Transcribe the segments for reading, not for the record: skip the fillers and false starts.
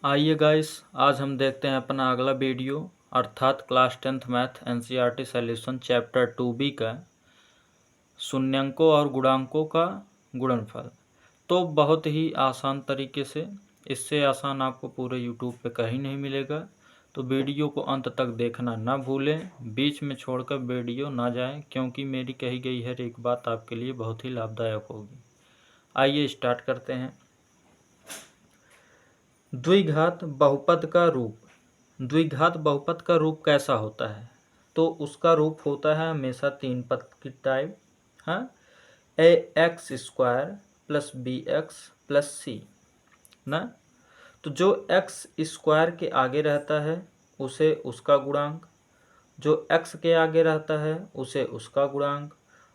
आइए गाइस, आज हम देखते हैं अपना अगला वीडियो अर्थात class 10th math NCERT solution chapter 2B का शून्यंकों और गुणांकों का गुणनफल। तो बहुत ही आसान तरीके से, इससे आसान आपको पूरे यूट्यूब पे कहीं नहीं मिलेगा। तो वीडियो को अंत तक देखना ना भूलें, बीच में छोड़कर वीडियो ना जाएं, क्योंकि मेरी कही गई हर एक बात आपके लिए बहुत ही लाभदायक होगी। आइए स्टार्ट करते हैं। द्विघात बहुपद का रूप। द्विघात बहुपद का रूप कैसा होता है? तो उसका रूप होता है हमेशा तीन पद की टाइप। हाँ, a x square plus b x plus c ना। तो जो एक्स स्क्वायर के आगे रहता है उसे उसका गुणांक, जो एक्स के आगे रहता है उसे उसका गुणांक,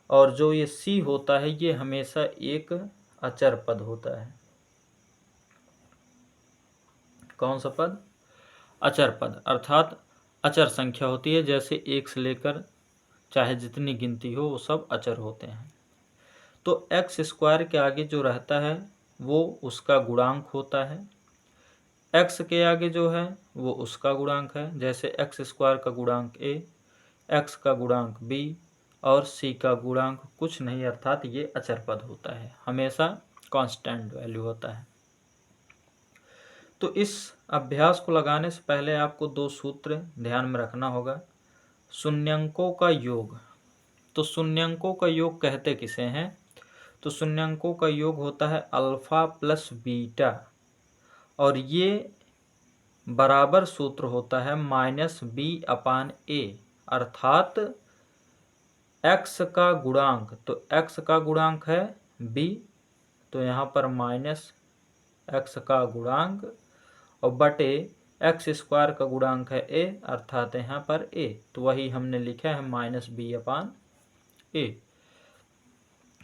और जो ये सी होता है ये हमेशा एक अचर पद होता है। कौन सा पद? अचर पद, अर्थात अचर संख्या होती है। जैसे एक से लेकर चाहे जितनी गिनती हो वो सब अचर होते हैं। तो एक्स स्क्वायर के आगे जो रहता है वो उसका गुणांक होता है। एक्स के आगे जो है वो उसका गुणांक है। जैसे एक्स स्क्वायर का गुणांक ए, एक्स का गुणांक बी और सी का गुणांक कुछ नहीं, अर्थात ये अचर पद होता है, हमेशा कांस्टेंट वैल्यू होता है। तो इस अभ्यास को लगाने से पहले आपको दो सूत्र ध्यान में रखना होगा। शून्यंकों का योग। तो शून्यंकों का योग कहते किसे हैं? तो शून्यंकों का योग होता है अल्फा प्लस बीटा, और ये बराबर सूत्र होता है -b/a, अर्थात x का गुणांक। तो x का गुणांक है b, तो यहाँ पर -x का गुणांक, और बटे एक्स स्क्वायर का गुणांक है a, अर्थात यहाँ पर a, तो वही हमने लिखा है -b/a।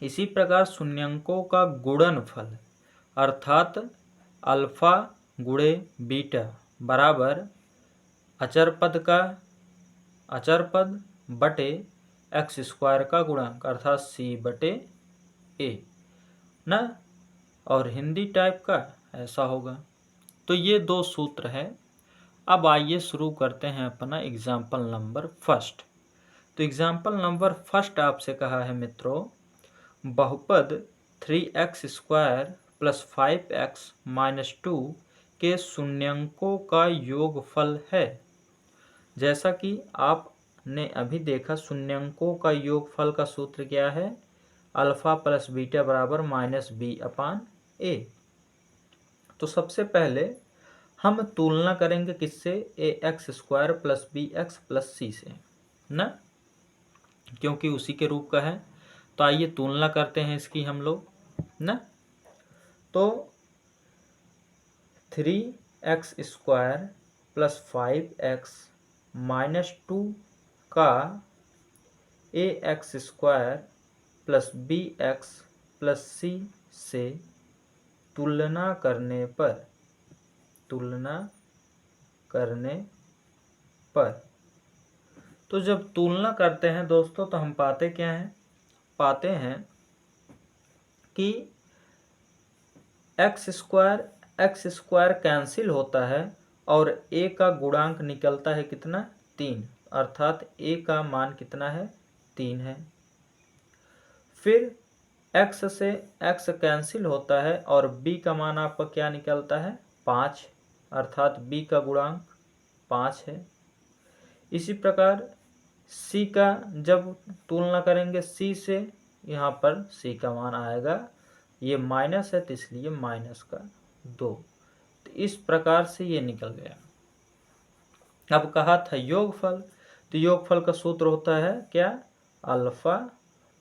इसी प्रकार शून्यंकों का गुणनफल अर्थात अल्फा गुणे बीटा बराबर अचर पद बटे एक्स स्क्वायर का गुणांक, अर्थात c/a ना। और हिंदी टाइप का ऐसा होगा। तो ये दो सूत्र है। अब आइए शुरू करते हैं अपना एग्जाम्पल नंबर फर्स्ट। तो एग्जाम्पल नंबर फर्स्ट आपसे कहा है मित्रों, बहुपद 3x square plus 5x minus 2 के शून्यंकों का योगफल है। जैसा कि आपने अभी देखा, शून्यंकों का योगफल का सूत्र क्या है? अल्फा प्लस बीटा बराबर -b/a। तो सबसे पहले हम तुलना करेंगे किससे? ax square plus bx plus c से ना, क्योंकि उसी के रूप का है। तो आइए तुलना करते हैं इसकी हम लोग ना। तो 3x square plus 5x minus 2 का ax square plus bx plus c से तुलना करने पर तो जब तुलना करते हैं दोस्तों तो हम पाते क्या हैं? पाते हैं कि एक्स स्क्वायर कैंसिल होता है और a का गुणांक निकलता है कितना? 3, अर्थात a का मान कितना है? 3 है। फिर x से x कैंसिल होता है और b का मान आपका क्या निकलता है? 5, अर्थात b का गुणांक 5 है। इसी प्रकार c का जब तुलना करेंगे c से, यहाँ पर c का मान आएगा, ये माइनस है तो इसलिए -2। तो इस प्रकार से ये निकल गया। अब कहा था योगफल, तो योगफल का सूत्र होता है क्या? अल्फा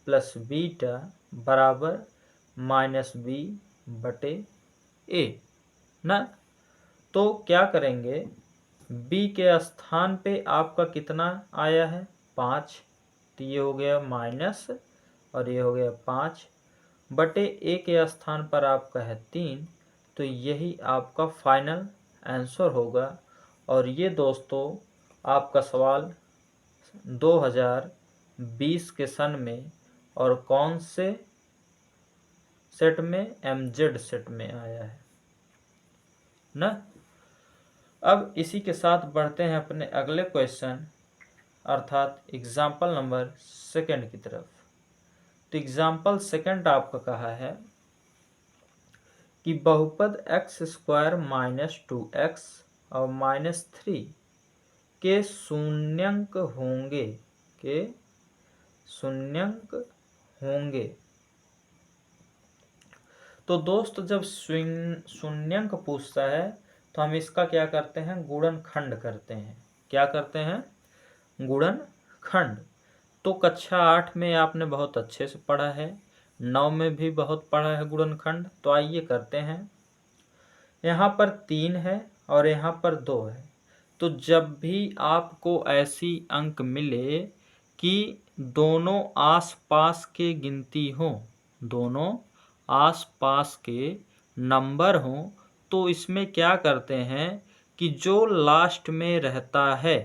प्लस बीटा बराबर -b/a ना। तो क्या करेंगे? b के स्थान पे आपका कितना आया है? 5, तो ये हो गया माइनस और ये हो गया 5 बटे a के स्थान पर आपका है 3, तो यही आपका फाइनल आंसर होगा। और ये दोस्तों आपका सवाल 2020 के सन में और कौन से सेट में? MZ सेट में आया है ना। अब इसी के साथ बढ़ते हैं अपने अगले क्वेश्चन अर्थात एग्जाम्पल नंबर सेकंड की तरफ। तो एग्जाम्पल सेकंड आपका कहा है कि बहुपद एक्स स्क्वायर माइनस 2x और -3 के शून्यंक होंगे। तो दोस्त जब शून्यंक पूछता है तो हम इसका क्या करते हैं, गुणनखंड करते हैं। क्या करते हैं, गुणनखंड। तो कक्षा 8 में आपने बहुत अच्छे से पढ़ा है, 9 में भी बहुत पढ़ा है गुणनखंड। तो आइए करते हैं। यहाँ पर 3 है और यहाँ पर 2 है। तो जब भी आपको ऐसी अंक मिले कि दोनों आसपास के गिनती हो, दोनों आसपास के नंबर हों, तो इसमें क्या करते हैं कि जो लास्ट में रहता है,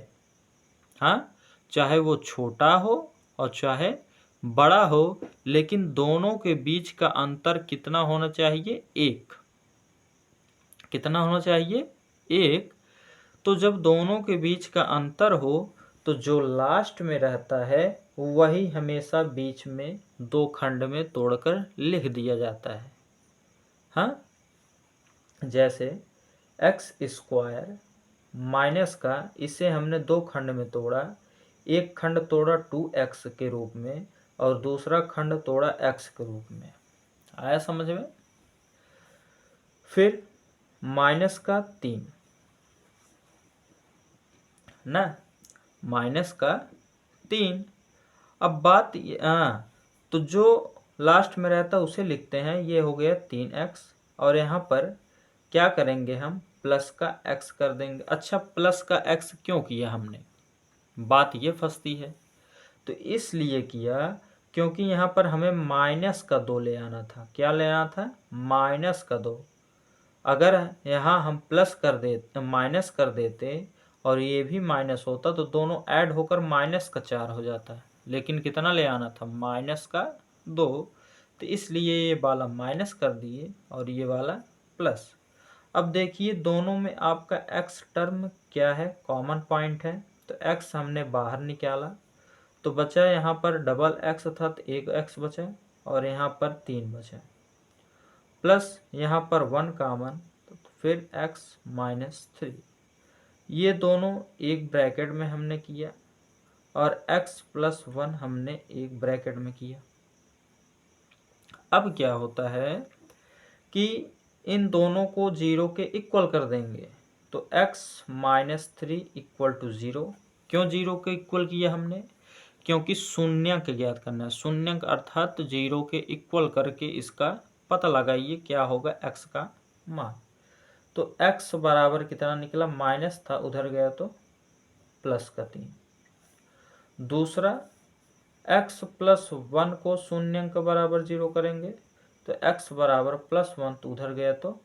हाँ, चाहे वो छोटा हो और चाहे बड़ा हो, लेकिन दोनों के बीच का अंतर कितना होना चाहिए, 1। कितना होना चाहिए, 1। तो जब दोनों के बीच का अंतर हो तो जो लास्ट में रहता है वही हमेशा बीच में 2 खंड में तोड़कर लिख दिया जाता है। हाँ, जैसे एक्स स्क्वायर माइनस का, इसे हमने 2 खंड में तोड़ा। एक खंड तोड़ा 2x के रूप में और दूसरा खंड तोड़ा x के रूप में। आया समझ में। फिर माइनस का 3 ना, माइनस का 3। अब बात तो जो लास्ट में रहता है उसे लिखते हैं, ये हो गया 3x और यहाँ पर क्या करेंगे, हम प्लस का x कर देंगे। अच्छा, प्लस का x क्यों किया हमने, बात ये फंसती है। तो इसलिए किया क्योंकि यहाँ पर हमें माइनस का 2 ले आना था। क्या ले आना था, माइनस का 2। अगर यहाँ हम प्लस कर देते, माइनस कर देते और ये भी माइनस होता तो दोनों ऐड होकर माइनस का 4 हो जाता। लेकिन कितना ले आना था, माइनस का 2। तो इसलिए ये वाला माइनस कर दिए और ये वाला प्लस। अब देखिए दोनों में आपका x टर्म क्या है, कॉमन पॉइंट है। तो x हमने बाहर निकाला तो बचा यहाँ पर डबल x था तो 1x बचा और यहाँ पर 3 बचा, प्लस यहाँ पर 1 कॉमन, तो फिर x -3। ये दोनों एक ब्रैकेट में हमने किया और x + 1 हमने एक ब्रैकेट में किया। अब क्या होता है कि इन दोनों को 0 के इक्वल कर देंगे। तो x -3 = 0। क्यों 0 के इक्वल किया हमने, क्योंकि शून्यंक ज्ञात करना है। शून्यंक अर्थात 0 के इक्वल करके इसका पता लगाइए क्या होगा x का मान। तो x बराबर कितना निकला, माइनस था उधर गया तो प्लस का 3। दूसरा x + 1 को शून्यंक बराबर 0 करेंगे तो x बराबर +1 तो उधर गया तो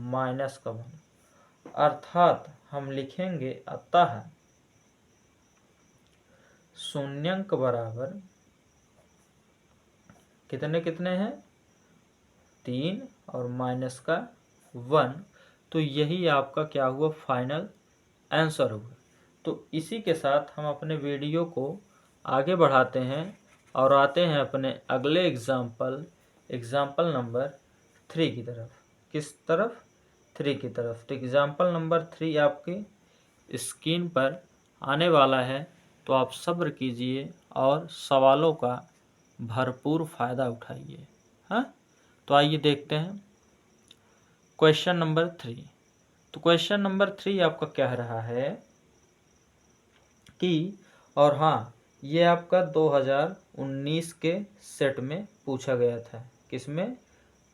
माइनस का 1। अर्थात हम लिखेंगे अतः शून्यंक बराबर कितने कितने हैं, 3 और माइनस का 1। तो यही आपका क्या हुआ, फाइनल आंसर हुआ। तो इसी के साथ हम अपने वीडियो को आगे बढ़ाते हैं और आते हैं अपने अगले एग्जाम्पल नंबर 3 की तरफ। किस तरफ, 3 की तरफ। तो एग्जाम्पल नंबर 3 आपके स्क्रीन पर आने वाला है, तो आप सब्र कीजिए और सवालों का भरपूर फ़ायदा उठाइए। हाँ, तो आइए देखते हैं क्वेश्चन नंबर 3। तो क्वेश्चन नंबर 3 आपका कह रहा है कि, और हाँ, ये आपका 2019 के सेट में पूछा गया था। किसमें,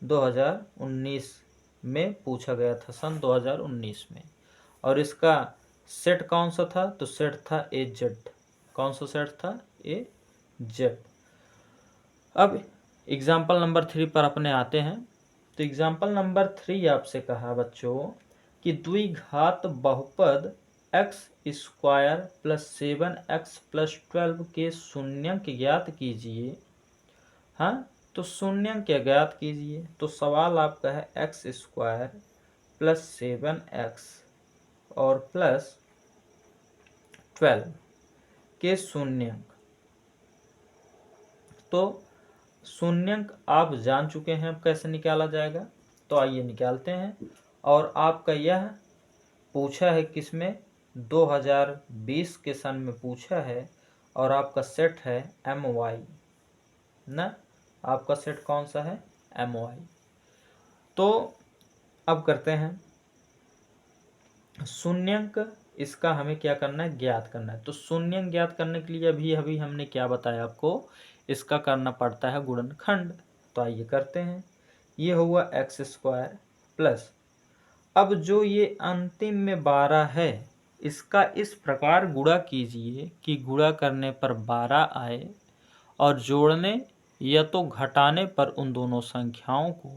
2019 में पूछा गया था, सन 2019 में। और इसका सेट कौन सा था, तो सेट था AZ। कौन सा सेट था, AZ। अब एग्जाम्पल नंबर 3 पर अपने आते हैं। तो एग्जाम्पल नंबर 3 आपसे कहा बच्चों कि द्विघात बहुपद x² + 7x + 12 के शून्यंक ज्ञात कीजिए। हाँ, तो शून्यंक ज्ञात कीजिए। तो सवाल आपका है x² + 7x और प्लस 12 के शून्यंक। तो शून्यंक आप जान चुके हैं अब कैसे निकाला जाएगा, तो आइए निकालते हैं। और आपका यह पूछा है किसमें, 2020 के सन में पूछा है, और आपका सेट है MY ना, आपका सेट कौन सा है, MY। तो अब करते हैं शून्यंक, इसका हमें क्या करना है, ज्ञात करना है। तो शून्यंक ज्ञात करने के लिए अभी अभी हमने क्या बताया आपको, इसका करना पड़ता है गुणनखंड। तो आइए करते हैं। ये हुआ x² प्लस, अब जो ये अंतिम में 12 है, इसका इस प्रकार गुणा कीजिए कि गुणा करने पर 12 आए, और जोड़ने या तो घटाने पर उन दोनों संख्याओं को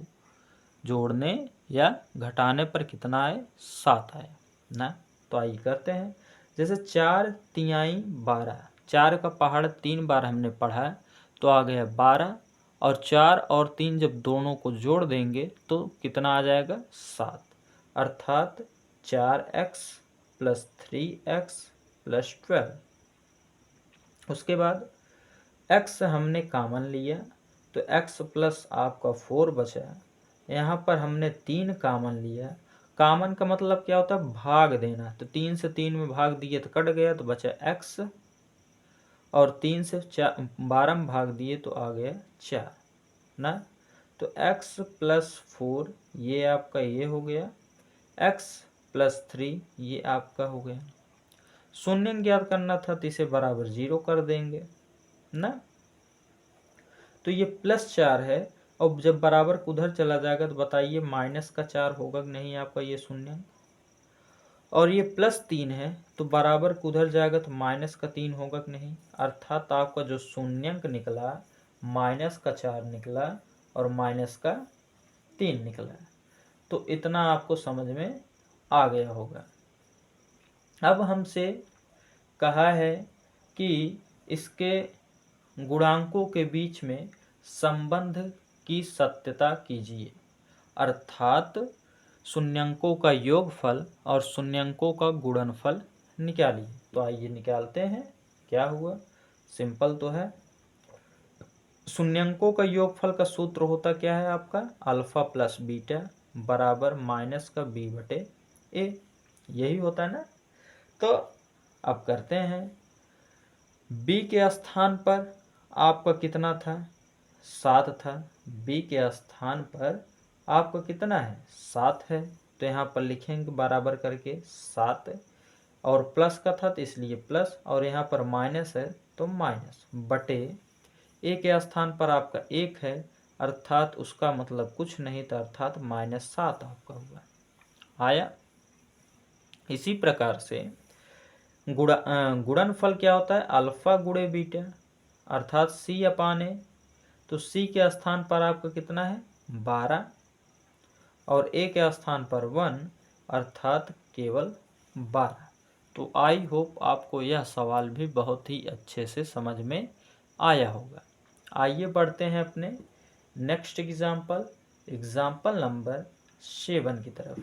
जोड़ने या घटाने पर कितना आए, 7 आए ना। तो आइए करते हैं। जैसे 4 तिहाई 12, 4 का पहाड़ 3 बार हमने पढ़ा है, तो आ गया 12, और 4 और 3 जब दोनों को जोड़ देंगे तो कितना आ जाएगा, 7, अर्थात 4x प्लस 3x प्लस 12। उसके बाद x हमने कॉमन लिया, तो x प्लस आपका 4 बचा। यहाँ पर हमने 3 कॉमन लिया, कॉमन का मतलब क्या होता है, भाग देना। तो 3 से 3 में भाग दिए तो कट गया, तो बचा x, और 3 से 12 में भाग दिए तो आ गया 4 ना। तो x प्लस 4 ये आपका ये हो गया, x प्लस 3 ये आपका हो गया। शून्य ज्ञात करना था तो इसे बराबर 0 कर देंगे ना। तो ये प्लस 4 है, और जब बराबर उधर चला जाएगा तो बताइए माइनस का 4 होगा कि नहीं आपका ये शून्य। और ये प्लस 3 है, तो बराबर उधर जाएगा तो माइनस का 3 होगा कि नहीं, अर्थात आपका जो शून्यंक निकला माइनस का 4 निकला और माइनस का 3 निकला। तो इतना आपको समझ में आ गया होगा। अब हमसे कहा है कि इसके गुणांकों के बीच में संबंध की सत्यता कीजिए, अर्थात शून्यंकों का योगफल और शून्यंकों का गुणनफल निकालिए। तो आइए निकालते हैं। क्या हुआ, सिंपल तो है। शून्यंकों का योगफल का सूत्र होता क्या है आपका, अल्फा प्लस बीटा बराबर माइनस का b बटे a, यही होता है ना। तो अब करते हैं, b के स्थान पर आपका कितना था, 7 था। b के स्थान पर आपका कितना है, 7 है। तो यहाँ पर लिखेंगे बराबर करके 7, और प्लस का था तो इसलिए प्लस, और यहाँ पर माइनस है तो माइनस बटे a के स्थान पर आपका 1 है, अर्थात उसका मतलब कुछ नहीं था, अर्थात -7 आपका हुआ आया। इसी प्रकार से गुणनफल क्या होता है, अल्फा गुणे बीटा अर्थात c/a। तो c के स्थान पर आपका कितना है, 12, और a के स्थान पर 1 अर्थात केवल 12। तो आई होप आपको यह सवाल भी बहुत ही अच्छे से समझ में आया होगा। आइए बढ़ते हैं अपने नेक्स्ट एग्जाम्पल, एग्जाम्पल नंबर 7 की तरफ,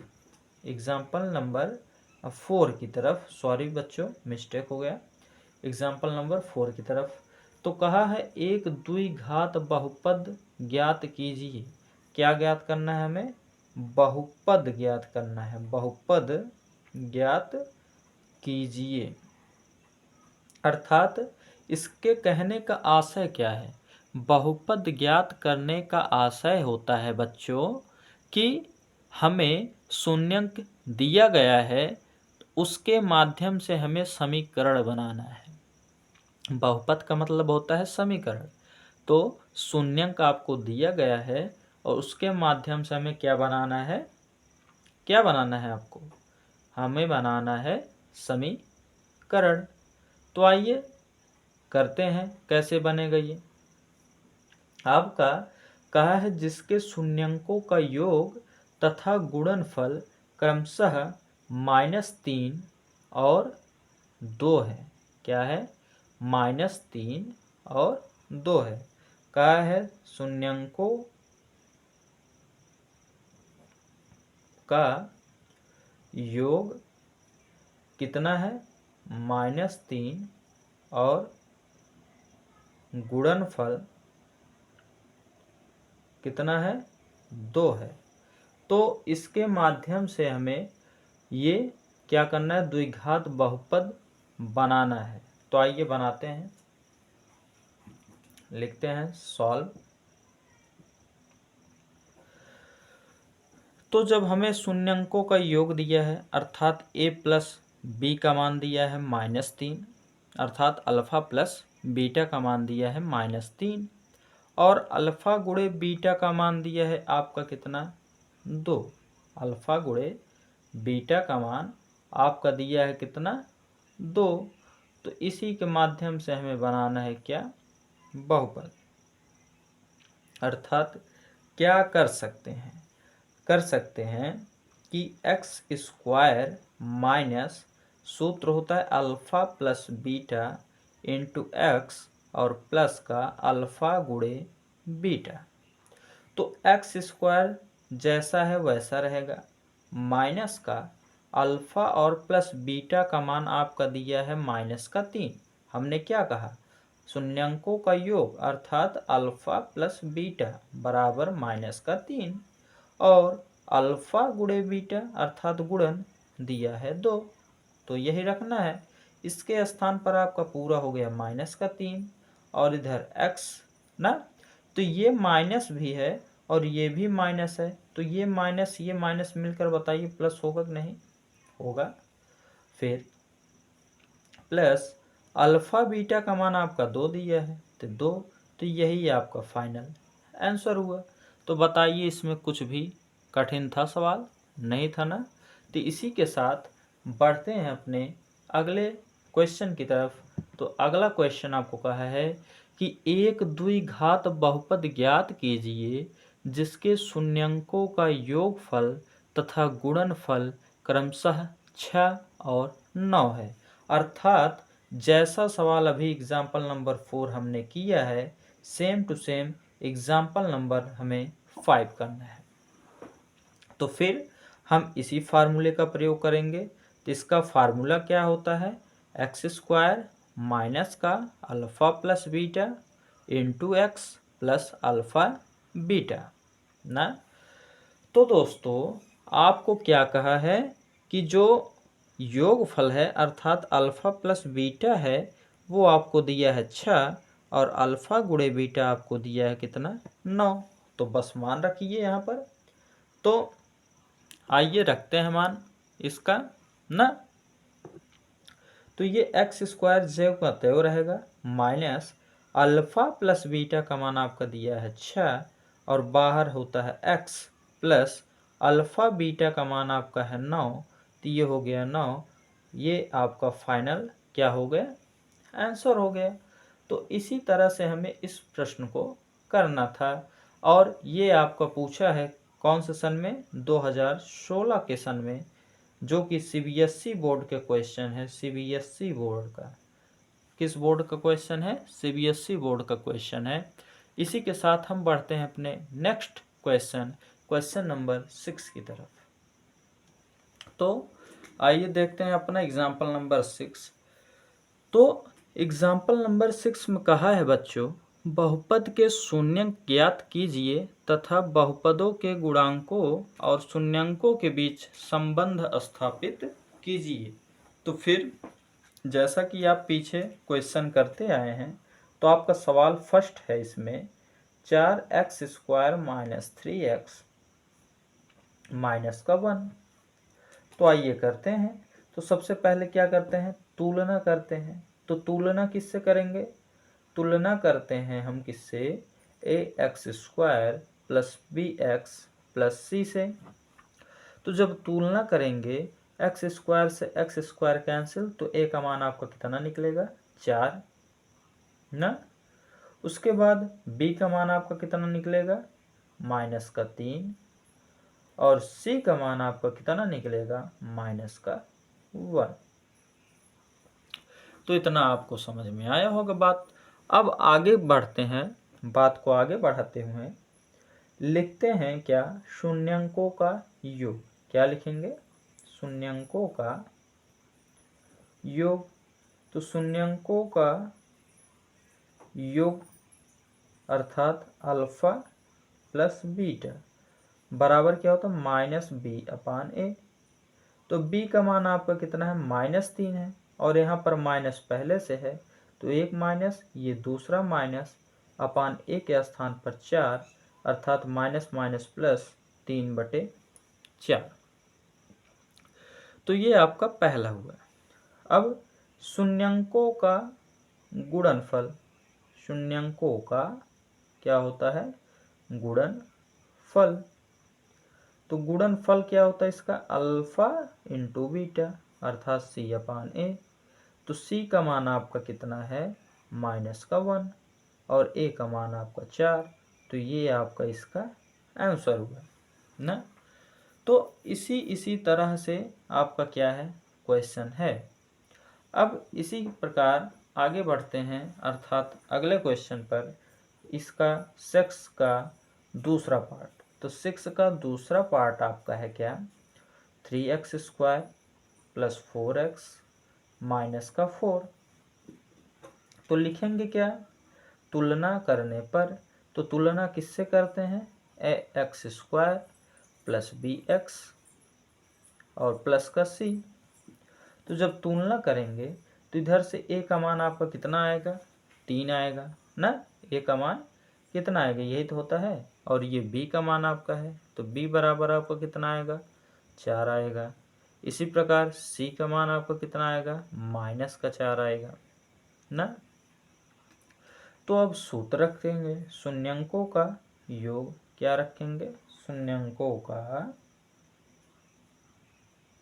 एग्जाम्पल नंबर 4 की तरफ, सॉरी बच्चों मिस्टेक हो गया, एग्जाम्पल नंबर 4 की तरफ। तो कहा है एक द्विघात बहुपद ज्ञात कीजिए। क्या ज्ञात करना है हमें, बहुपद ज्ञात करना है, बहुपद ज्ञात कीजिए। अर्थात इसके कहने का आशय क्या है, बहुपद ज्ञात करने का आशय होता है बच्चों कि हमें शून्यंक दिया गया है, उसके माध्यम से हमें समीकरण बनाना है। बहुपद का मतलब होता है समीकरण। तो शून्यंक आपको दिया गया है और उसके माध्यम से हमें क्या बनाना है, क्या बनाना है आपको, हमें बनाना है समीकरण। तो आइए करते हैं कैसे बनेगा ये। आपका कहा है जिसके शून्यंकों का योग तथा गुणनफल क्रमशः -3 और 2 है। क्या है, -3 और 2 है। कहा है शून्यंकों का योग कितना है -3 और गुणनफल कितना है 2 है। तो इसके माध्यम से हमें ये क्या करना है, द्विघात बहुपद बनाना है। तो आइए बनाते हैं, लिखते हैं सॉल्व। तो जब हमें शून्यंकों का योग दिया है अर्थात a प्लस बी का मान दिया है -3 अर्थात अल्फा प्लस बीटा का मान दिया है -3 और अल्फा गुणे बीटा का मान दिया है आपका कितना 2। अल्फा गुणे बीटा का मान आपका दिया है कितना 2। तो इसी के माध्यम से हमें बनाना है क्या बहुपद। अर्थात क्या कर सकते हैं कि एक्स स्क्वायर माइनस सूत्र होता है alpha plus beta into x और प्लस का अल्फा गुणे बीटा। तो एक्स स्क्वायर जैसा है वैसा रहेगा, माइनस का अल्फा और प्लस बीटा का मान आपका दिया है -3। हमने क्या कहा, शून्यंकों का योग अर्थात अल्फा प्लस बीटा बराबर -3 और अल्फा गुणे बीटा अर्थात गुणन दिया है 2। तो यही रखना है। इसके स्थान पर आपका पूरा हो गया -3 और इधर x ना, तो ये माइनस भी है और ये भी माइनस है। तो ये माइनस मिलकर बताइए प्लस होगा कि नहीं होगा। फिर प्लस अल्फा बीटा का मान आपका 2 दिया है तो 2। तो यही आपका फाइनल आंसर हुआ। तो बताइए इसमें कुछ भी कठिन था सवाल नहीं था ना। तो इसी के साथ बढ़ते हैं अपने अगले क्वेश्चन की तरफ। तो अगला क्वेश्चन आपको कहा है कि एक द्विघात बहुपद ज्ञात कीजिए जिसके शून्यंकों का योगफल तथा गुणनफल क्रमशः 6 और 9 है। अर्थात जैसा सवाल अभी एग्जाम्पल नंबर 4 हमने किया है same to same example number हमें 5 करना है। तो फिर हम इसी फार्मूले का प्रयोग करेंगे। तो इसका फार्मूला क्या होता है, एक्स स्क्वायर माइनस का alpha plus beta into x plus alpha beta ना। तो दोस्तों आपको क्या कहा है कि जो योगफल है अर्थात अल्फा प्लस बीटा है वो आपको दिया है 6 और अल्फा गुणे बीटा आपको दिया है कितना 9। तो बस मान रखिए यहाँ पर। तो आइए रखते हैं मान इसका ना। तो ये एक्स स्क्वायर जेव का त्यों रहेगा माइनस अल्फा प्लस बीटा का मान आपका दिया है 6 और बाहर होता है एक्स प्लस अल्फा बीटा का मान आपका है 9। तो ये हो गया 9। ये आपका फाइनल क्या हो गया आंसर हो गया। तो इसी तरह से हमें इस प्रश्न को करना था और ये आपका पूछा है कौन से सन में 2016 के सन में, जो कि सीबीएसई बोर्ड के क्वेश्चन है। सीबीएसई बोर्ड का किस बोर्ड का क्वेश्चन है, सीबीएसई बोर्ड का क्वेश्चन है। इसी के साथ हम बढ़ते हैं अपने नेक्स्ट क्वेश्चन नंबर 6 की तरफ। तो आइए देखते हैं अपना एग्जाम्पल नंबर 6। तो एग्जाम्पल नंबर 6 में कहा है बच्चों, बहुपद के शून्यंक ज्ञात कीजिए तथा बहुपदों के गुणांकों और शून्यंकों के बीच संबंध स्थापित कीजिए। तो फिर जैसा कि आप पीछे क्वेश्चन करते आए हैं तो आपका सवाल फर्स्ट है इसमें 4x square minus 3x minus का 1। तो आइए करते हैं। तो सबसे पहले क्या करते हैं, तुलना करते हैं। तो तुलना किससे करेंगे, तुलना करते हैं हम किससे, ax square plus bx plus c से। तो जब तुलना करेंगे एक्स स्क्वायर से एक्स स्क्वायर कैंसिल तो a का मान आपका कितना निकलेगा 4 ना। उसके बाद b का मान आपका कितना निकलेगा माइनस का 3 और c का मान आपका कितना निकलेगा माइनस का 1। तो इतना आपको समझ में आया होगा बात। अब आगे बढ़ते हैं, बात को आगे बढ़ाते हुए लिखते हैं क्या, शून्यंकों का योग। क्या लिखेंगे, शून्यंकों का योग, तो शून्यंकों का योग अर्थात अल्फा प्लस बीटा बराबर क्या होता है -b/a। तो b का मान आपका कितना है -3 है, और यहाँ पर माइनस पहले से है, तो एक माइनस ये दूसरा माइनस अपान a के स्थान पर 4 अर्थात माइनस माइनस प्लस 3/4। तो ये आपका पहला हुआ। अब शून्यंकों का गुणनफल, शून्यंकों का क्या होता है गुणनफल। तो गुणनफल क्या होता है इसका अल्फा इंटू बीटा अर्थात c/a। तो c का मान आपका कितना है -1 और a का मान आपका 4। तो ये आपका इसका आंसर हुआ ना। तो इसी तरह से आपका क्या है क्वेश्चन है। अब इसी प्रकार आगे बढ़ते हैं अर्थात अगले क्वेश्चन पर। इसका 6 का दूसरा पार्ट, तो 6 का दूसरा पार्ट आपका है क्या 3x² + 4x -4। तो लिखेंगे क्या तुलना करने पर, तो तुलना किससे करते हैं ax² + bx और प्लस का c। तो जब तुलना करेंगे तो इधर से a का मान आपका कितना आएगा 3 आएगा ना। a का मान कितना आएगा यही तो होता है, और ये b का मान आपका है, तो b बराबर आपका कितना आएगा 4 आएगा। इसी प्रकार c का मान आपका कितना आएगा -4 आएगा ना। तो अब सूत्र रखेंगे शून्यंकों का योग, क्या रखेंगे शून्यंकों का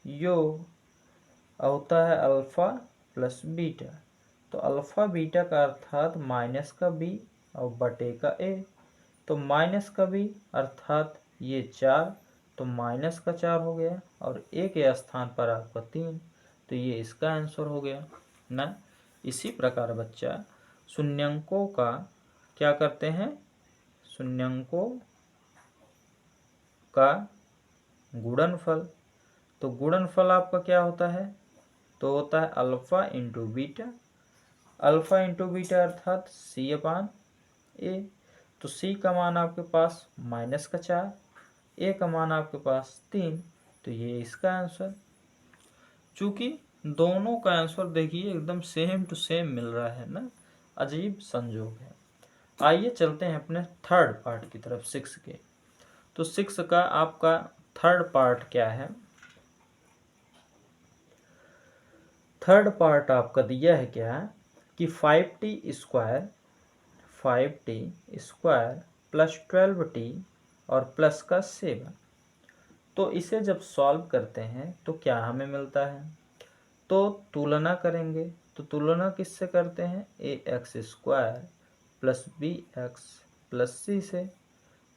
योग होता है अल्फा प्लस बीटा। तो अल्फा बीटा का अर्थात माइनस का b और बटे का a। तो माइनस का b अर्थात ये 4, तो -4 हो गया, और a के स्थान पर आपका 3, तो ये इसका आंसर हो गया ना। इसी प्रकार बच्चा शून्यंकों का क्या करते हैं शून्यंकों का गुणनफल। तो गुणनफल आपका क्या होता है, तो होता है alpha into beta. Alpha into beta अर्थात c/a। तो c का मान आपके पास -4, a का मान आपके पास 3, तो ये इसका आंसर। चूंकि दोनों का आंसर देखिए एकदम सेम टू सेम मिल रहा है ना, अजीब संजोग है। आइए चलते हैं अपने थर्ड पार्ट की तरफ 6 के। तो 6 का आपका थर्ड पार्ट क्या है, थर्ड पार्ट आपका दिया है क्या कि 5t² + 12t और प्लस का 7। तो इसे जब सॉल्व करते हैं तो क्या हमें मिलता है, तो तुलना करेंगे। तो तुलना किससे करते हैं ax² + bx + c से।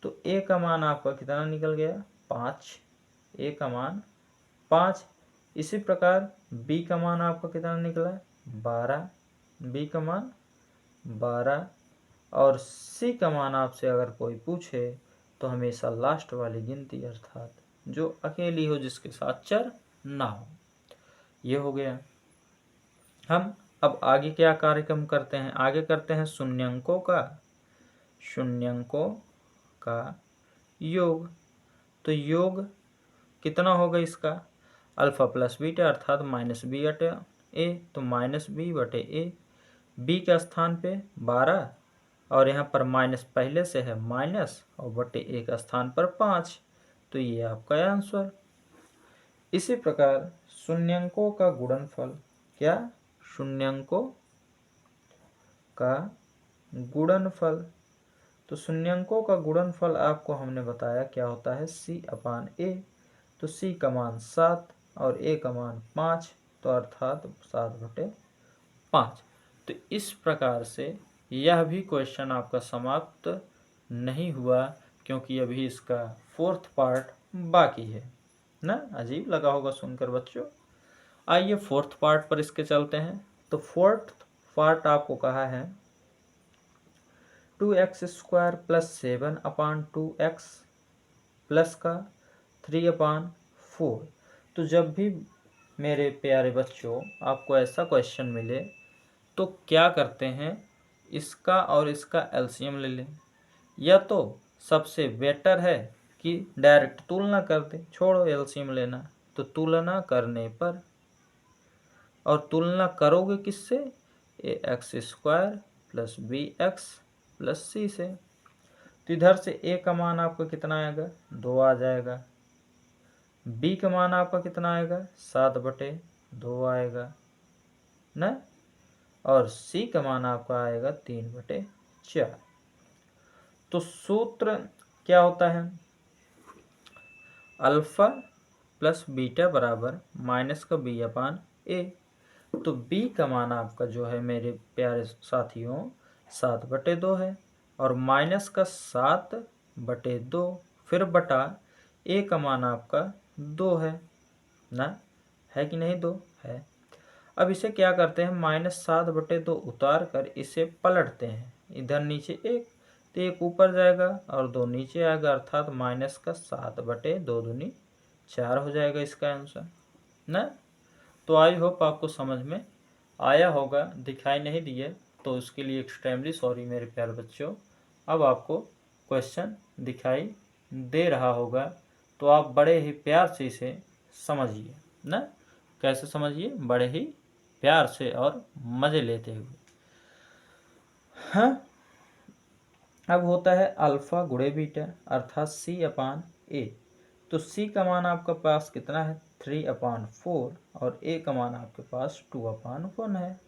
तो a का मान आपका कितना निकल गया 5, a का मान 5। इसी प्रकार b का मान आपका कितना निकला 12, b का मान 12। और c का मान आपसे अगर कोई पूछे तो हमेशा लास्ट वाली गिनती अर्थात जो अकेली हो जिसके साथ चर ना हो। ये हो गया। हम अब आगे क्या कार्यक्रम करते हैं, आगे करते हैं शून्यंकों का योग। तो योग कितना होगा इसका अल्फा प्लस बीटा अर्थात -b/a। तो -b/a, b के स्थान पे 12 और यहाँ पर माइनस पहले से है माइनस और बटे a का स्थान पर 5, तो ये आपका आंसर। इसी प्रकार शून्यंकों का गुणनफल, क्या शून्यंकों का गुणनफल। तो शून्यंकों का गुणनफल आपको हमने बताया क्या होता है c/a। तो c का मान 7 और a का मान 5, तो अर्थात 7/5। तो इस प्रकार से यह भी क्वेश्चन आपका समाप्त नहीं हुआ, क्योंकि अभी इसका फोर्थ पार्ट बाकी है ना। अजीब लगा होगा सुनकर बच्चों। आइए फोर्थ पार्ट पर इसके चलते हैं। तो फोर्थ पार्ट आपको कहा है 2x² + 7/2x प्लस का 3/4। तो जब भी मेरे प्यारे बच्चों आपको ऐसा क्वेश्चन मिले तो क्या करते हैं, इसका और इसका एलसीएम ले लें, या तो सबसे बेटर है कि डायरेक्ट तुलना कर दें, छोड़ो एलसीएम लेना। तो तुलना करने पर, और तुलना करोगे किससे, a x square plus b x plus c से। तो इधर से ए का मान आपका कितना आएगा, 2 आ जाएगा। बी का मान आपका कितना आएगा, 7/2 आएगा ना, और सी का मान आपका आएगा 3/4। तो सूत्र क्या होता है, अल्फा प्लस बीटा बराबर माइनस का बी अपान ए। तो b का मान आपका जो है मेरे प्यारे साथियों 7/2 है, और माइनस का 7/2, फिर बटा a का मान आपका 2 है ना, है कि नहीं, 2 है। अब इसे क्या करते हैं, -7/2 उतार कर इसे पलटते हैं, इधर नीचे 1, तो 1 ऊपर जाएगा और 2 नीचे आएगा, अर्थात माइनस का 7/2 दूनी 4 हो जाएगा इसका आंसर ना। तो आई होप आपको समझ में आया होगा, दिखाई नहीं दिए तो उसके लिए एक्सट्रीमली सॉरी मेरे प्यारे बच्चों। अब आपको क्वेश्चन दिखाई दे रहा होगा, तो आप बड़े ही प्यार से इसे समझिए ना। कैसे समझिए, बड़े ही प्यार से और मज़े लेते हुए। हाँ, अब होता है अल्फा गुणे बीटा अर्थात C/A। तो C का मान आपका पास कितना है, 3/4, और A का मान आपके पास 2/1 है।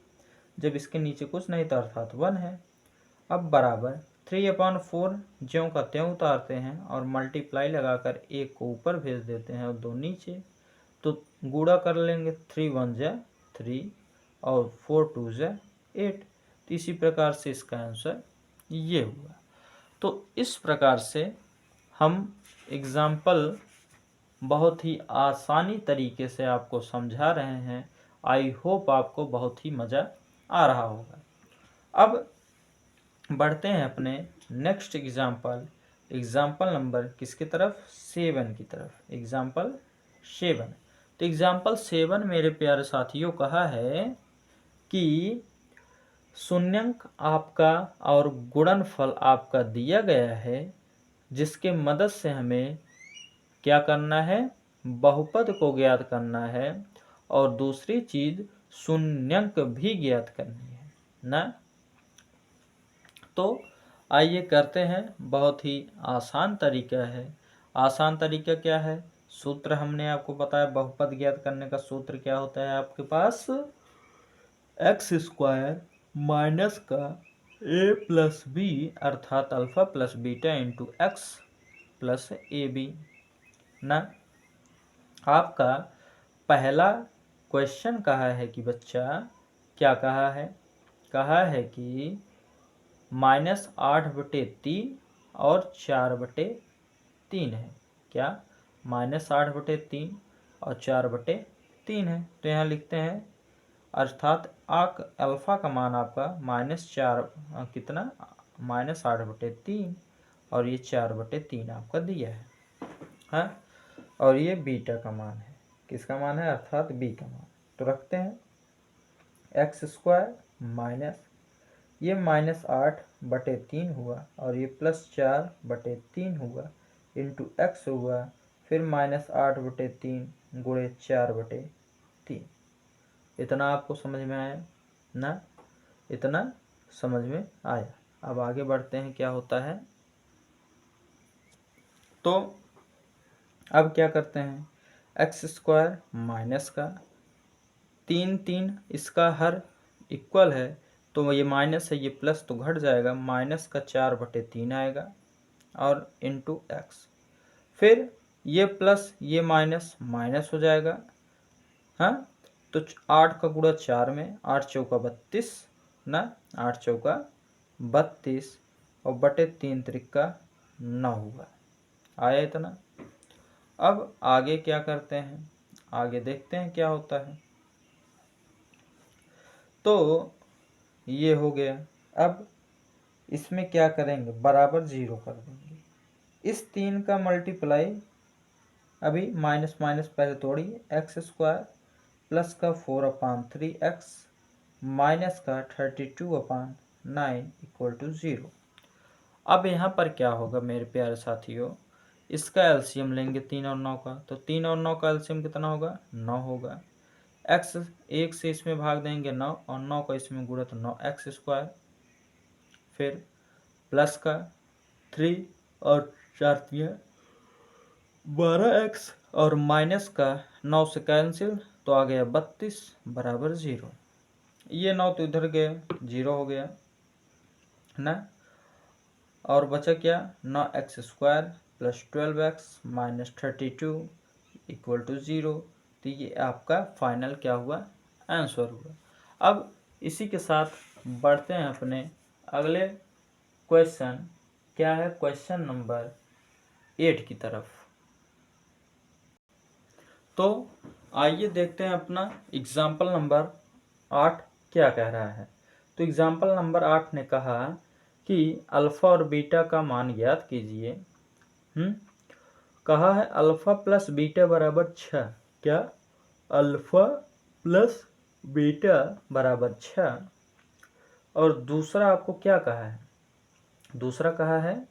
जब इसके नीचे कुछ नहीं था अर्थात 1 है। अब बराबर 3/4 ज्यों का त्यों उतारते हैं और मल्टीप्लाई लगाकर 1 को ऊपर भेज देते हैं और 2 नीचे। तो गुणा कर लेंगे, 3 1 जा 3 और 4 2 जा 8। तो इसी प्रकार से इसका आंसर ये हुआ। तो इस प्रकार से हम एग्जाम्पल बहुत ही आसानी तरीके से आपको समझा रहे हैं। आई होप आपको बहुत ही मज़ा आ रहा होगा। अब बढ़ते हैं अपने नेक्स्ट एग्जाम्पल नंबर किसकी तरफ, 7 की तरफ, एग्जाम्पल 7। तो एग्जाम्पल 7 मेरे प्यारे साथियों कहा है कि शून्यंक आपका और गुणनफल आपका दिया गया है, जिसके मदद से हमें क्या करना है, बहुपद को ज्ञात करना है, और दूसरी चीज़ शून्यंक भी ज्ञात करनी है ना। तो आइए करते हैं, बहुत ही आसान तरीका है। आसान तरीका क्या है, सूत्र हमने आपको बताया, बहुपद ज्ञात करने का सूत्र क्या होता है आपके पास, एक्स स्क्वायर माइनस का a प्लस बी अर्थात alpha plus beta into x plus a b ना। आपका पहला क्वेश्चन कहा है कि बच्चा, क्या कहा है कि -8/3 और 4/3 है। क्या, -8/3 और 4/3 है। तो यहाँ लिखते हैं, अर्थात अल्फा का मान आपका -4 कितना, -8/3, और ये 4/3 आपका दिया है हाँ। और ये बीटा का मान है, किसका मान है, अर्थात बी का मान। तो रखते हैं एक्स स्क्वायर माइनस ये -8/3 हुआ, और ये +4/3 हुआ, इंटू एक्स हुआ, फिर -8/3 गुणे 4/3। इतना आपको समझ में आया ना, इतना समझ में आया। अब आगे बढ़ते हैं, क्या होता है, तो अब क्या करते हैं, एक्स स्क्वायर माइनस का 3 इसका हर इक्वल है, तो ये माइनस है, ये प्लस तो घट जाएगा, माइनस का 4/3 आएगा, और इंटू एक्स, फिर ये प्लस ये माइनस माइनस हो जाएगा हाँ। तो 8 का गुणा 4 में, 8 चौका 32 ना, 8 चौका 32, और बटे 3 त्रिका 9 हुआ, आया इतना। अब आगे क्या करते हैं, आगे देखते हैं क्या होता है। तो ये हो गया। अब इसमें क्या करेंगे, बराबर 0 कर देंगे। इस 3 का मल्टीप्लाई, अभी माइनस माइनस पहले तोड़िए, एक्स स्क्वायर प्लस का 4/3x माइनस का 32/9 इक्वल टू 0। अब यहाँ पर क्या होगा मेरे प्यारे साथियों, इसका एलसीएम लेंगे 3 और 9 का, तो 3 और 9 का एलसीएम कितना होगा, 9 होगा। x 1 से इसमें भाग देंगे 9 और 9 का इसमें गुणा तो 9x², फिर प्लस का 3 और 4 12x और माइनस का 9 से कैंसिल तो आ गया 32 बराबर 0। ये 9 तो इधर गया 0 हो गया ना, और बचा क्या 9x² plus 12x minus 32 equal to 0। तो ये आपका फाइनल क्या हुआ, आंसर हुआ। अब इसी के साथ बढ़ते हैं अपने अगले क्वेश्चन, क्या है क्वेश्चन नंबर 8 की तरफ। तो आइए देखते हैं अपना एग्जाम्पल नंबर 8 क्या कह रहा है। तो एग्जाम्पल नंबर 8 ने कहा कि अल्फ़ा और बीटा का मान ज्ञात कीजिए। कहा है अल्फ़ा प्लस बीटा बराबर 6। क्या, अल्फ़ा प्लस बीटा बराबर 6। और दूसरा आपको क्या कहा है, दूसरा कहा है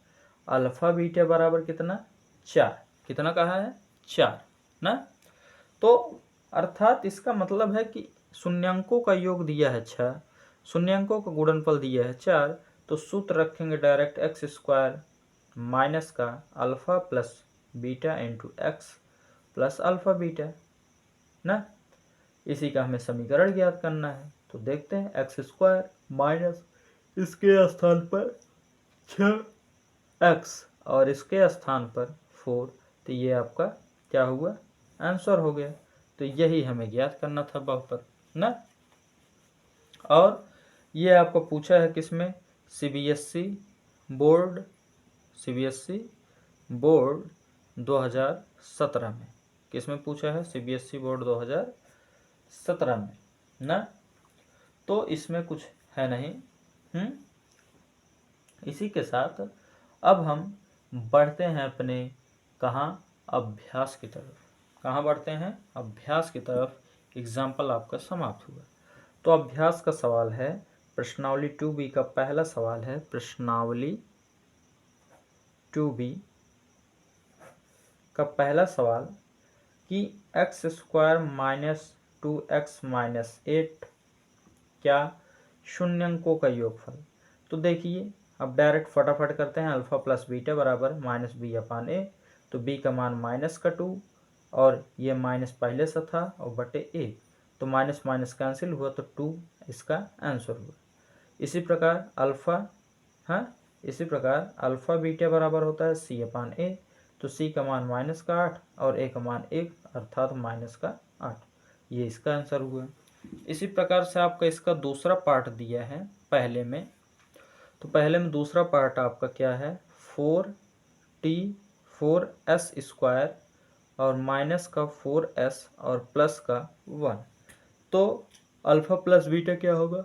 अल्फ़ा बीटा बराबर कितना, 4। कितना कहा है, 4 ना। तो अर्थात इसका मतलब है कि शून्यांकों का योग दिया है 6, शून्यांकों का गुणनफल दिया है 4, तो सूत्र रखेंगे डायरेक्ट x² माइनस का alpha plus beta into x plus alpha beta ना। इसी का हमें समीकरण ज्ञात करना है। तो देखते हैं x² माइनस इसके स्थान पर 6x और इसके स्थान पर 4, तो ये आपका क्या हुआ, आंसर हो गया। तो यही हमें ज्ञात करना था बहुपद ना। और ये आपको पूछा है किसमें, सीबीएसई बोर्ड 2017 में। किसमें पूछा है, सीबीएसई बोर्ड 2017 में ना। तो इसमें कुछ है नहीं। इसी के साथ अब हम बढ़ते हैं अपने कहाँ, अभ्यास की तरफ। कहाँ बढ़ते हैं, अभ्यास की तरफ। एग्जाम्पल आपका समाप्त हुआ। तो अभ्यास का सवाल है, प्रश्नावली 2B का पहला सवाल है, प्रश्नावली 2B का पहला सवाल कि x² माइनस 2x माइनस 8 क्या शून्यंकों का योगफल। तो देखिए अब डायरेक्ट फटाफट करते हैं, अल्फ़ा प्लस बीटा बराबर माइनस b/a। तो b का मान माइनस का 2 और ये माइनस पहले से था और बटे a, तो माइनस माइनस कैंसिल हुआ तो 2 इसका आंसर हुआ। इसी प्रकार अल्फ़ा बीटा बराबर होता है c/a। तो c का मान माइनस का 8 और a का मान 1 अर्थात माइनस का 8, ये इसका आंसर हुआ। इसी प्रकार से आपका इसका दूसरा पार्ट दिया है पहले में। तो पहले में दूसरा पार्ट आपका क्या है, 4s² और माइनस का 4s और प्लस का 1। तो अल्फ़ा प्लस बीटा क्या होगा,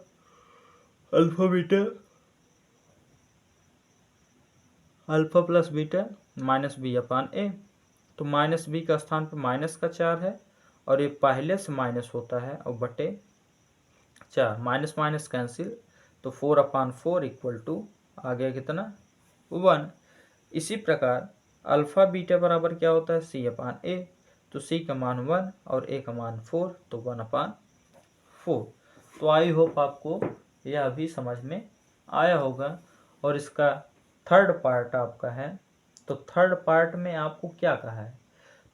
alpha plus beta minus b/a। तो माइनस b का स्थान पर माइनस का 4 है और ये पहले से माइनस होता है और बटे 4, माइनस माइनस कैंसिल तो 4/4 इक्वल टू आ गया कितना, 1। इसी प्रकार अल्फ़ा बीटा बराबर क्या होता है, c/a। तो c का मान 1 और a का मान 4, तो 1/4। तो आई होप आपको यह भी समझ में आया होगा। और इसका थर्ड पार्ट आपका है। तो थर्ड पार्ट में आपको क्या कहा है,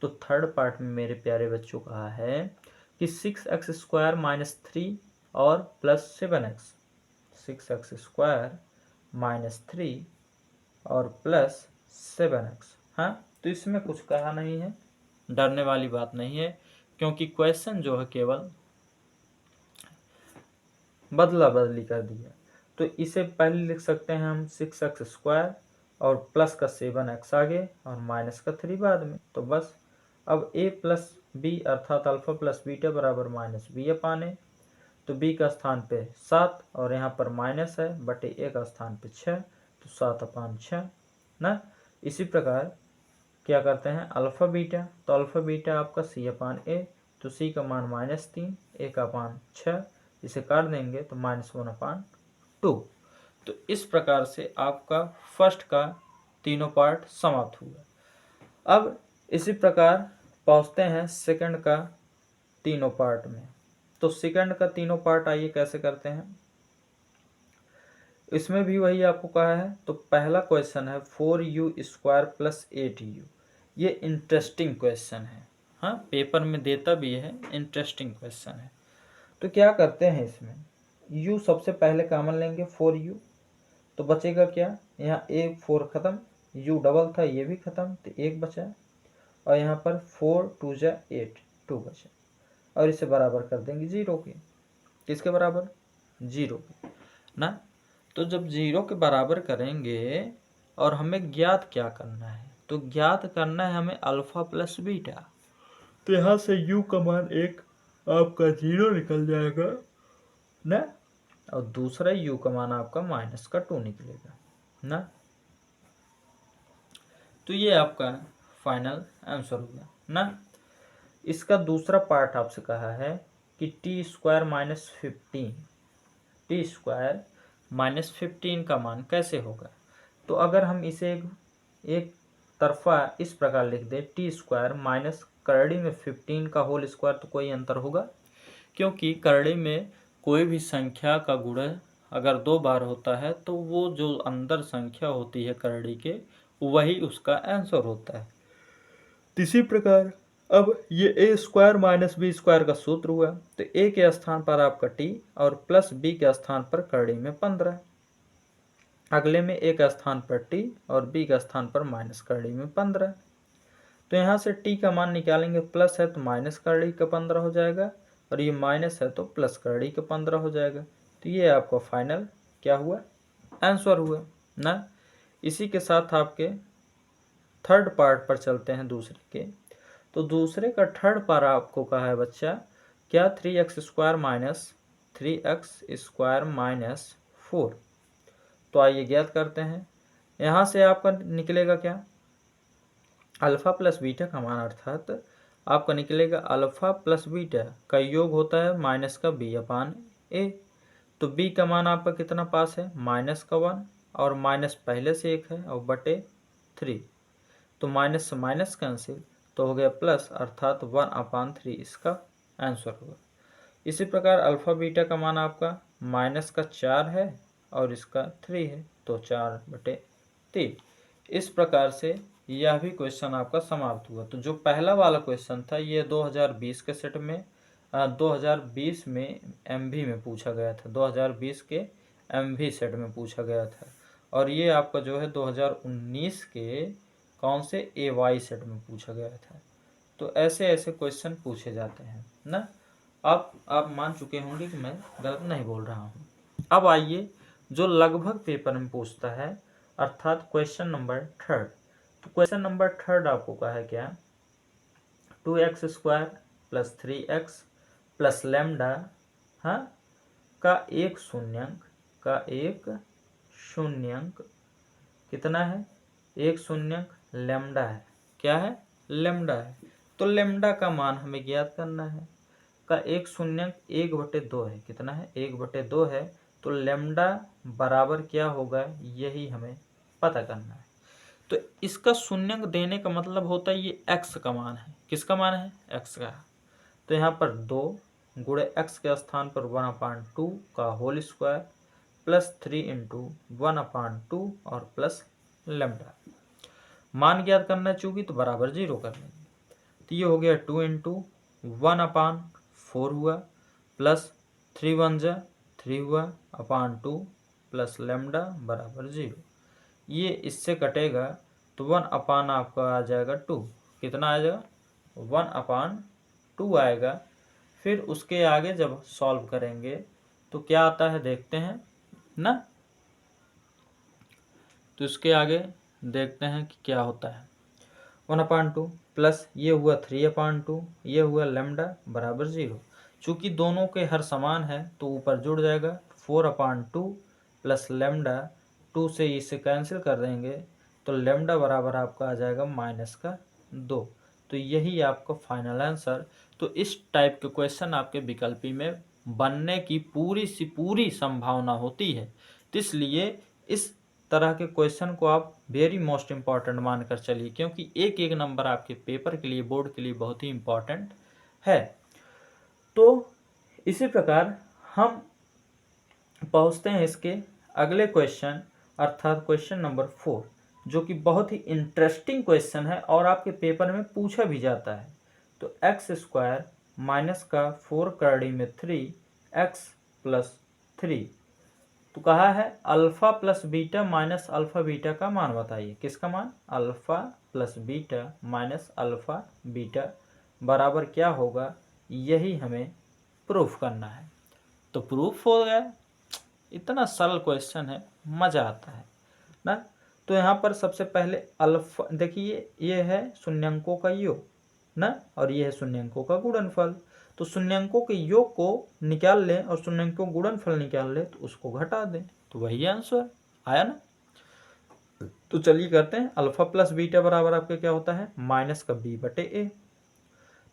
तो थर्ड पार्ट में मेरे प्यारे बच्चों कहा है कि 6x² माइनस 3 और प्लस 7x, 6x² माइनस 3 और प्लस 7x। हाँ, तो इसमें कुछ कहा नहीं है, डरने वाली बात नहीं है, क्योंकि क्वेश्चन जो है केवल बदला बदली कर दिया। तो इसे पहले लिख सकते हैं हम 6x² और प्लस का 7x आगे और माइनस का 3 बाद में। तो बस अब a प्लस b अर्थात अल्फ़ा प्लस बीटा बराबर माइनस b/a। तो b का स्थान पे 7 और यहाँ पर माइनस है, बटे a का स्थान पे 6, तो 7/6 ना। इसी प्रकार क्या करते हैं अल्फ़ा बीटा, तो अल्फ़ा बीटा आपका c/a तो सी का मान -3, 1/6, इसे काट देंगे तो -1/2। तो इस प्रकार से आपका फर्स्ट का तीनों पार्ट समाप्त हुआ। अब इसी प्रकार पहुँचते हैं सेकंड का तीनों पार्ट में। तो सेकंड का तीनों पार्ट आइए कैसे करते हैं। इसमें भी वही आपको कहा है। तो पहला क्वेश्चन है 4u² + 8u। ये इंटरेस्टिंग क्वेश्चन है, हाँ पेपर में देता भी है, इंटरेस्टिंग क्वेश्चन है। तो क्या करते हैं इसमें, u सबसे पहले कॉमन लेंगे 4u, तो बचेगा क्या, यहाँ 1 4 खत्म, u डबल था ये भी खत्म, तो 1 बचा, और यहाँ पर 4 2 जा 8, 2 बचा, और इसे बराबर कर देंगे 0 के। किसके बराबर, 0 के ना। तो जब 0 के बराबर करेंगे और हमें ज्ञात क्या करना है, तो ज्ञात करना है हमें अल्फा प्लस बीटा। तो यहाँ से u का मान एक आपका 0 निकल जाएगा ना, और दूसरा u का मान आपका -2 निकलेगा ना। तो ये आपका फाइनल आंसर होगा ना। इसका दूसरा पार्ट आपसे कहा है कि t² -15 का मान कैसे होगा। तो अगर हम इसे एक तरफा इस प्रकार लिख दे, t² माइनस करड़ी में 15 का होल स्क्वायर, तो कोई अंतर होगा, क्योंकि करड़ी में कोई भी संख्या का गुणा अगर 2 बार होता है तो वो जो अंदर संख्या होती है करड़ी के, वही उसका आंसर होता है। इसी प्रकार अब ये a² - b² का सूत्र हुआ, तो a के स्थान पर आपका t और प्लस b के स्थान पर करड़ी में 15, अगले में a का स्थान पर t और b का स्थान पर माइनस करड़ी में 15। तो यहाँ से t का मान निकालेंगे, प्लस है तो माइनस करड़ी का 15 हो जाएगा, और ये माइनस है तो प्लस करड़ी का 15 हो जाएगा। तो ये आपका फाइनल क्या हुआ, आंसर हुआ ना। इसी के साथ आपके थर्ड पार्ट पर चलते हैं दूसरे के। तो दूसरे का थर्ड पार्ट आपको कहा है बच्चा क्या, 3x² - 3x² - 4। तो आइए ज्ञात करते हैं। यहाँ से आपका निकलेगा क्या, अल्फा प्लस बीटा का मान, अर्थात आपका निकलेगा अल्फा प्लस बीटा का योग होता है माइनस का b/a। तो b का मान आपका कितना पास है, -1, और माइनस पहले से 1 है, और बटे 3, तो माइनस से माइनस कैंसिल, तो हो गया प्लस, अर्थात 1/3 इसका आंसर होगा। इसी प्रकार अल्फा बीटा का मान आपका -4 है और इसका 3 है, तो 4/3। इस प्रकार से यह भी क्वेश्चन आपका समाप्त हुआ। तो जो पहला वाला क्वेश्चन था ये 2020 के सेट में 2020 में MV में पूछा गया था, 2020 के MV सेट में पूछा गया था, और ये आपका जो है 2019 के कौन से AY सेट में पूछा गया था। तो ऐसे ऐसे क्वेश्चन पूछे जाते हैं ना। आप मान चुके होंगे कि मैं गलत नहीं बोल रहा हूँ। अब आइए जो लगभग पेपर में पूछता है, अर्थात क्वेश्चन नंबर थर्ड। तो क्वेश्चन नंबर थर्ड आपको कहा है क्या, 2x² + 3x + लैम्डा, हाँ, का एक शून्यंक कितना है, एक शून्यंक लैम्डा है। क्या है, लैम्डा है। तो लैम्डा का मान हमें ज्ञात करना है, का एक शून्यंक 1/2 है, कितना है, 1/2 है। तो लैम्डा बराबर क्या होगा, यही हमें पता करना है। तो इसका शून्यंक देने का मतलब होता है ये x का मान है, किसका मान है, x का। तो यहाँ पर 2 गुणे x के स्थान पर 1/2 का होल स्क्वायर प्लस 3 × 1/2 और प्लस लैम्डा। मान ज्ञात करना है चूंकि, तो बराबर 0 कर लेंगे। तो ये हो गया 2 × 1/4 हुआ, प्लस 3 1 जा 3 हुआ, /2 प्लस लैम्डा बराबर 0। ये इससे कटेगा तो 1/ आपका आ जाएगा 2, कितना आ जाएगा, 1/2 आएगा। फिर उसके आगे जब सॉल्व करेंगे तो क्या आता है देखते हैं ना। तो इसके आगे देखते हैं कि क्या होता है। 1/2 प्लस ये हुआ 3/2, ये हुआ लैम्डा बराबर 0। चूँकि दोनों के हर समान है तो ऊपर जुड़ जाएगा, 4/2 प्लस लैम्डा, 2 से इसे कैंसिल कर देंगे तो लैम्डा बराबर आपका आ जाएगा -2। तो यही आपका फाइनल आंसर। तो इस टाइप के क्वेश्चन आपके विकल्पी में बनने की पूरी सी पूरी संभावना होती है। तो इसलिए इस तरह के क्वेश्चन को आप वेरी मोस्ट इम्पॉर्टेंट मानकर चलिए, क्योंकि एक एक नंबर आपके पेपर के लिए, बोर्ड के लिए बहुत ही इम्पॉर्टेंट है। तो इसी प्रकार हम पहुंचते हैं इसके अगले क्वेश्चन, अर्थात क्वेश्चन नंबर 4, जो कि बहुत ही इंटरेस्टिंग क्वेश्चन है और आपके पेपर में पूछा भी जाता है। तो एक्स स्क्वायर माइनस का 4 करड़ी में 3 एक्स प्लस 3, तो कहा है alpha plus beta minus alpha beta का मान बताइए। किसका मान? Alpha plus beta minus alpha beta बराबर क्या होगा, यही हमें प्रूफ करना है। तो प्रूफ हो गया। इतना सरल क्वेश्चन है, मज़ा आता है ना। तो यहाँ पर सबसे पहले अल्फा देखिए, ये है शून्यंकों का योग ना, और ये है शून्यंकों का गुणनफल। तो शून्यंकों के योग को निकाल लें और शून्यंकों गुणनफल निकाल लें, तो उसको घटा दें, तो वही आंसर आया ना। तो चलिए करते हैं। अल्फा प्लस बीटा बराबर आपके क्या होता है? माइनस का बी बटे ए।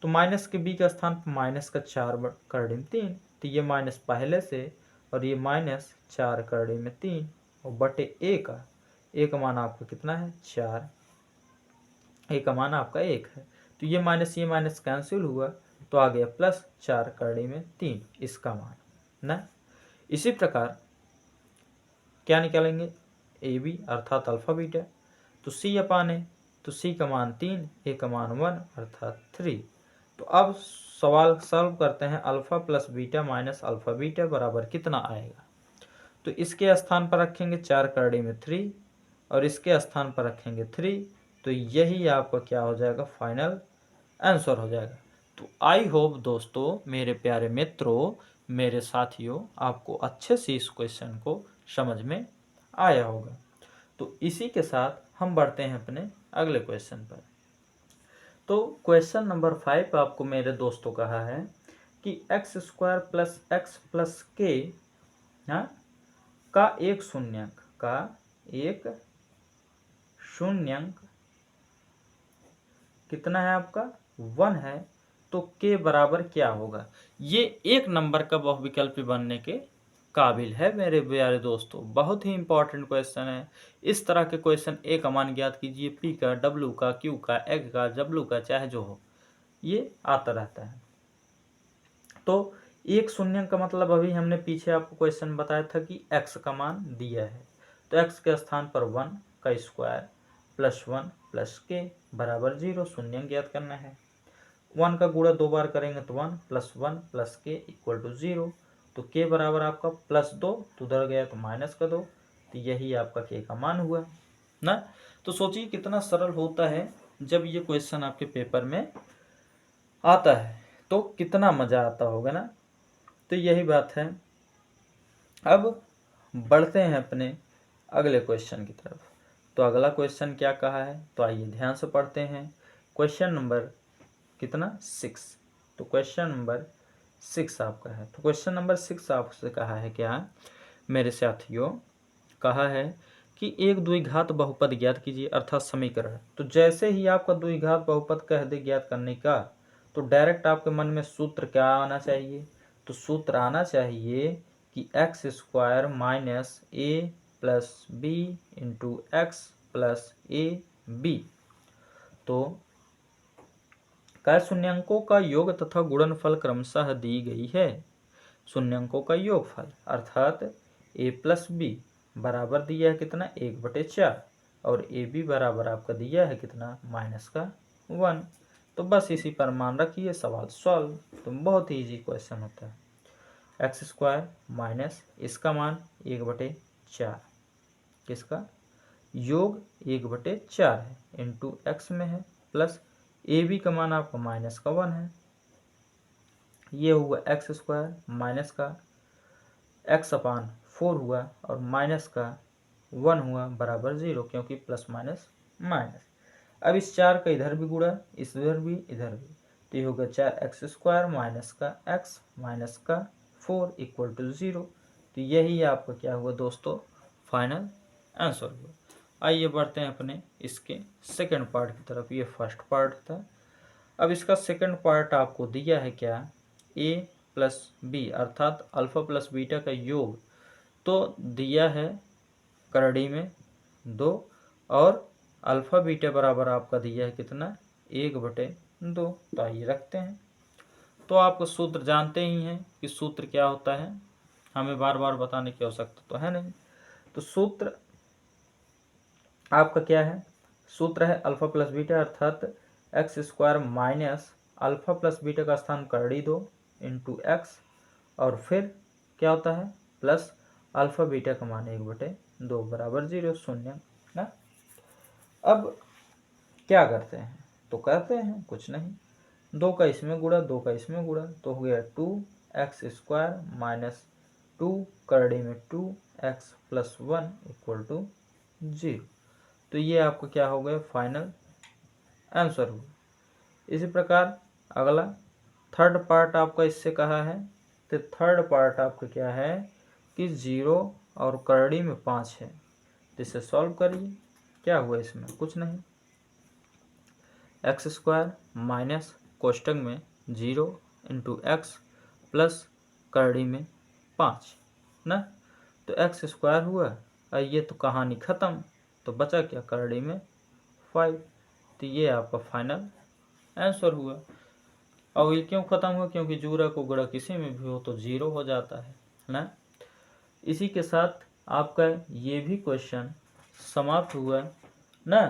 तो माइनस के बी का स्थान पर माइनस का 4 करड़ी में 3, तो ये माइनस पहले से और ये माइनस 4 करड़ी में 3 और बटे ए का मान आपका कितना है? 4। ए का मान आपका 1 है। तो ये माइनस कैंसिल हुआ, तो आ गया प्लस 4 करड़ी में 3 इसका मान ना। इसी प्रकार क्या निकालेंगे? ए बी अर्थात अल्फा बीटा। तो सी अपान ए, तो सी का मान 3, ए का मान 1 अर्थात 3। तो अब सवाल सॉल्व करते हैं। Alpha plus beta minus alpha beta बराबर कितना आएगा? तो इसके स्थान पर रखेंगे 4 करड़ी में 3 और इसके स्थान पर रखेंगे 3, तो यही आपका क्या हो जाएगा? फाइनल आंसर हो जाएगा। तो आई होप दोस्तों, मेरे प्यारे मित्रों, मेरे साथियों, आपको अच्छे से इस क्वेश्चन को समझ में आया होगा। तो इसी के साथ हम बढ़ते हैं अपने अगले क्वेश्चन पर। तो क्वेश्चन नंबर 5 आपको मेरे दोस्तों कहा है कि x square plus x plus के का एक शून्यंक कितना है आपका? 1 है। तो के बराबर क्या होगा? ये एक नंबर का बहुविकल्पी बनने के काबिल है मेरे प्यारे दोस्तों। बहुत ही इंपॉर्टेंट क्वेश्चन है। इस तरह के क्वेश्चन ए का मान ज्ञात कीजिए, पी का, डब्ल्यू का, क्यू का, एक्स का, डब्ल्यू का, चाहे जो हो, ये आता रहता है। तो एक शून्यंक का मतलब अभी हमने पीछे आपको क्वेश्चन बताया था कि एक्स का मान दिया है, तो एक्स के स्थान पर 1 का स्क्वायर प्लस 1 प्लस के बराबर 0 शून्यंक ज्ञात करना है। 1 का गुणा 2 बार करेंगे तो 1 प्लस के इक्वल टू 0। तो के बराबर आपका प्लस 2, तो उधर गया तो माइनस का 2, तो यही आपका के का मान हुआ ना। तो सोचिए कितना सरल होता है जब ये क्वेश्चन आपके पेपर में आता है, तो कितना मज़ा आता होगा ना। तो यही बात है। अब बढ़ते हैं अपने अगले क्वेश्चन की तरफ। तो अगला क्वेश्चन क्या कहा है, तो आइए ध्यान से पढ़ते हैं। क्वेश्चन नंबर कितना? 6। तो क्वेश्चन नंबर 6 आपका है। तो क्वेश्चन नंबर 6 आपसे कहा है क्या मेरे साथियों? कहा है कि एक द्विघात बहुपद ज्ञात कीजिए, अर्थात समीकरण। तो जैसे ही आपका द्विघात बहुपद कह दे ज्ञात करने का, तो डायरेक्ट आपके मन में सूत्र क्या आना चाहिए? तो सूत्र आना चाहिए कि x square minus a plus b into x plus a b. तो क्या शून्यंकों का योग तथा गुणनफल क्रमशः दी गई है। शून्यंकों का योगफल अर्थात ए प्लस बी बराबर दिया है कितना? 1/4 और ए बी बराबर आपका दिया है कितना? माइनस का 1। तो बस इसी पर मान रखिए, सवाल सॉल्व। तो बहुत ही ईजी क्वेश्चन होता है। एक्स स्क्वायर माइनस इसका मान 1/4, किसका? योग 1/4 है, इंटू एक्स में है, प्लस ए बी का मान आपका माइनस का 1 है। ये हुआ एक्स स्क्वायर माइनस का एक्स अपान 4 हुआ और माइनस का 1 हुआ बराबर 0, क्योंकि प्लस माइनस माइनस। अब इस 4 का इधर भी गुणा, इधर भी, इधर भी, तो ये होगा 4x स्क्वायर माइनस का x माइनस का 4 इक्वल टू 0। तो यही आपका क्या हुआ दोस्तों? फाइनल आंसर हुआ। आइए बढ़ते हैं अपने इसके सेकंड पार्ट की तरफ। ये फर्स्ट पार्ट था। अब इसका सेकंड पार्ट आपको दिया है क्या, a प्लस बी अर्थात अल्फा प्लस बीटा का योग, तो दिया है करड़ी में 2 और अल्फा बीटा बराबर आपका दिया है कितना, 1/2। तो आइए रखते हैं। तो आपको सूत्र जानते ही हैं कि सूत्र क्या होता है, हमें बार बार बताने की आवश्यकता तो है नहीं। तो सूत्र आपका क्या है, सूत्र है अल्फा प्लस बीटा अर्थात x square minus alpha plus beta का स्थान करड़ी 2 इंटू एक्स, और फिर क्या होता है प्लस अल्फा बीटा का मान 1/2 बराबर 0 शून्य ना। अब क्या करते हैं, तो करते हैं कुछ नहीं, 2 का इसमें गुणा 2 का इसमें गुणा, तो हो गया 2x² माइनस 2 करड़ी में 2x प्लस 1 इक्वल टू 0। तो ये आपका क्या हो गया, फाइनल आंसर हुआ। इसी प्रकार अगला थर्ड पार्ट आपका इससे कहा है, तो थर्ड पार्ट आपका क्या है कि 0 और करड़ी में 5 है, तो इसे सॉल्व करिए। क्या हुआ इसमें, कुछ नहीं, x² माइनस कोष्टक में 0 इंटू एक्स प्लस करड़ी में 5 ना, तो x² हुआ और ये तो कहानी ख़त्म, तो बचा क्या करड़ी में 5। तो ये आपका फाइनल आंसर हुआ। और ये क्यों ख़त्म हुआ, क्योंकि जूरा को गुणा किसी में भी हो तो 0 हो जाता है ना। इसी के साथ आपका ये भी क्वेश्चन समाप्त हुआ ना,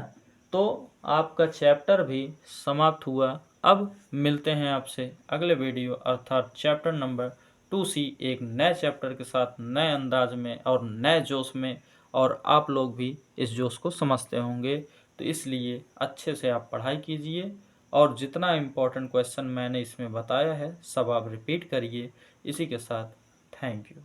तो आपका चैप्टर भी समाप्त हुआ। अब मिलते हैं आपसे अगले वीडियो अर्थात चैप्टर नंबर 2C एक नए चैप्टर के साथ, नए अंदाज में और नए जोश में, और आप लोग भी इस जोश को समझते होंगे। तो इसलिए अच्छे से आप पढ़ाई कीजिए और जितना इम्पोर्टेंट क्वेश्चन मैंने इसमें बताया है सब आप रिपीट करिए। इसी के साथ थैंक यू।